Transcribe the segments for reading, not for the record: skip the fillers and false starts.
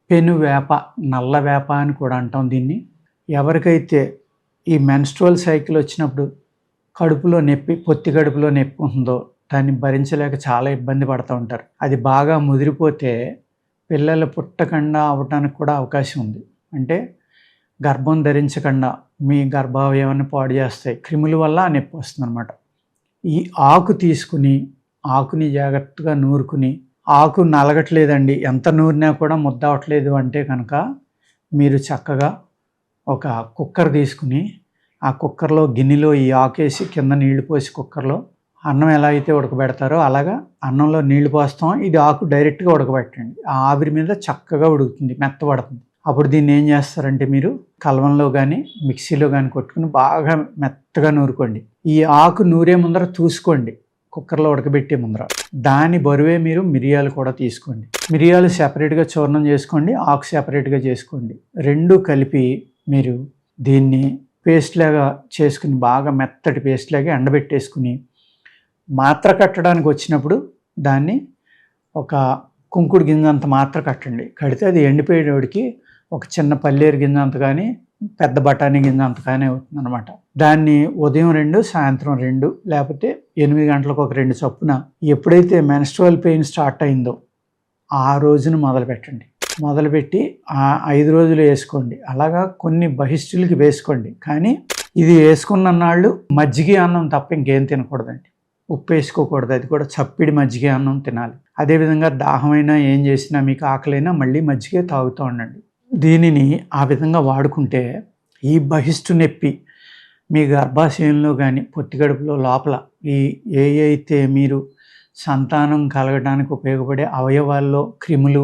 పెను వేప, నల్ల వేప అని కూడా అంటాం దీన్ని. ఎవరికైతే ఈ మెన్‌స్ట్రువల్ సైకిల్ వచ్చినప్పుడు కడుపులో నొప్పి, పొత్తి కడుపులో నొప్పి ఉంటుందో దాన్ని భరించలేక చాలా ఇబ్బంది పడుతూ ఉంటారు. అది బాగా ముదిరిపోతే పిల్లలు పుట్టకుండా అవ్వటానికి కూడా అవకాశం ఉంది. అంటే గర్భం ధరించకుండా మీ గర్భావయవాన్ని పాడు చేస్తాయి. క్రిముల వల్ల ఆ నొప్పి వస్తుందన్నమాట. ఈ ఆకు తీసుకుని, ఆకుని జాగ్రత్తగా నూరుకుని, ఆకు నలగట్లేదండి, ఎంత నూరినా కూడా ముద్ద అవ్వట్లేదు అంటే కనుక మీరు చక్కగా ఒక కుక్కర్ తీసుకుని, ఆ కుక్కర్‌లో గిన్నెలో ఈ ఆకేసి కింద నీళ్లు పోసి కుక్కర్‌లో అన్నం ఎలా అయితే ఉడకబెడతారో అలాగా అన్నంలో నీళ్లు పోస్తాం. ఇది ఆకు డైరెక్ట్‌గా ఉడకబెట్టండి. ఆ ఆవిరి మీద చక్కగా ఉడుకుతుంది, మెత్తబడుతుంది. అప్పుడు దీన్ని ఏం చేస్తారంటే మీరు కలవంలో కానీ మిక్సీలో కానీ కొట్టుకుని బాగా మెత్తగా నూరుకోండి. ఈ ఆకు నూరే ముందర చూసుకోండి, కుక్కర్లో ఉడకబెట్టే ముందర. దాని బరువే మీరు మిరియాలు కూడా తీసుకోండి. మిరియాలు సెపరేట్గా చూర్ణం చేసుకోండి, ఆకు సెపరేట్గా చేసుకోండి. రెండు కలిపి మీరు దీన్ని పేస్ట్ లాగా చేసుకుని బాగా మెత్తటి పేస్ట్ లాగా ఎండబెట్టేసుకుని మాత్ర కట్టడానికి వచ్చినప్పుడు దాన్ని ఒక కుంకుడు గింజ అంత మాత్ర కట్టండి. కడితే అది ఎండిపోయేటోడికి ఒక చిన్న పల్లేరు గింజ అంత కానీ పెద్ద బఠానీ గింజ అంత కానీ అవుతుంది అనమాట. దాన్ని ఉదయం 2 సాయంత్రం 2 లేకపోతే 8 గంటలకు ఒక 2 చొప్పున ఎప్పుడైతే మెన్‌స్ట్రువల్ పెయిన్ స్టార్ట్ అయిందో ఆ రోజున మొదలుపెట్టండి. మొదలుపెట్టి 5 రోజులు వేసుకోండి. అలాగా కొన్ని బహిష్టులకి వేసుకోండి. కానీ ఇది వేసుకున్న నాళ్ళు మజ్జిగ అన్నం తప్ప ఇంకేం తినకూడదండి. ఉప్పు వేసుకోకూడదు, అది కూడా చప్పిడి మజ్జిగ అన్నం తినాలి. అదేవిధంగా దాహమైనా ఏం చేసినా మీకు ఆకలైనా మళ్ళీ మజ్జిగే తాగుతూ ఉండండి. దీనిని ఆ విధంగా వాడుకుంటే ఈ బహిష్టు నొప్పి మీ గర్భాశయంలో కానీ పొత్తికడుపులో లోపల అయితే మీరు సంతానం కలగడానికి ఉపయోగపడే అవయవాల్లో క్రిములు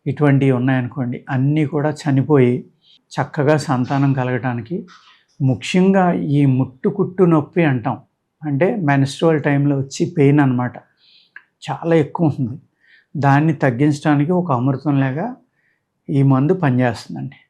ఇటువంటివి ఉన్నాయనుకోండి, అన్నీ కూడా చనిపోయి చక్కగా సంతానం కలగడానికి, ముఖ్యంగా ఈ ముట్టుకుట్టు నొప్పి అంటాం, అంటే మెన్‌స్ట్రువల్ టైంలో వచ్చి పెయిన్ అనమాట, చాలా ఎక్కువ ఉంటుంది. దాన్ని తగ్గించడానికి ఒక అమృతంలాగా ఈ మందు పనిచేస్తుందండి.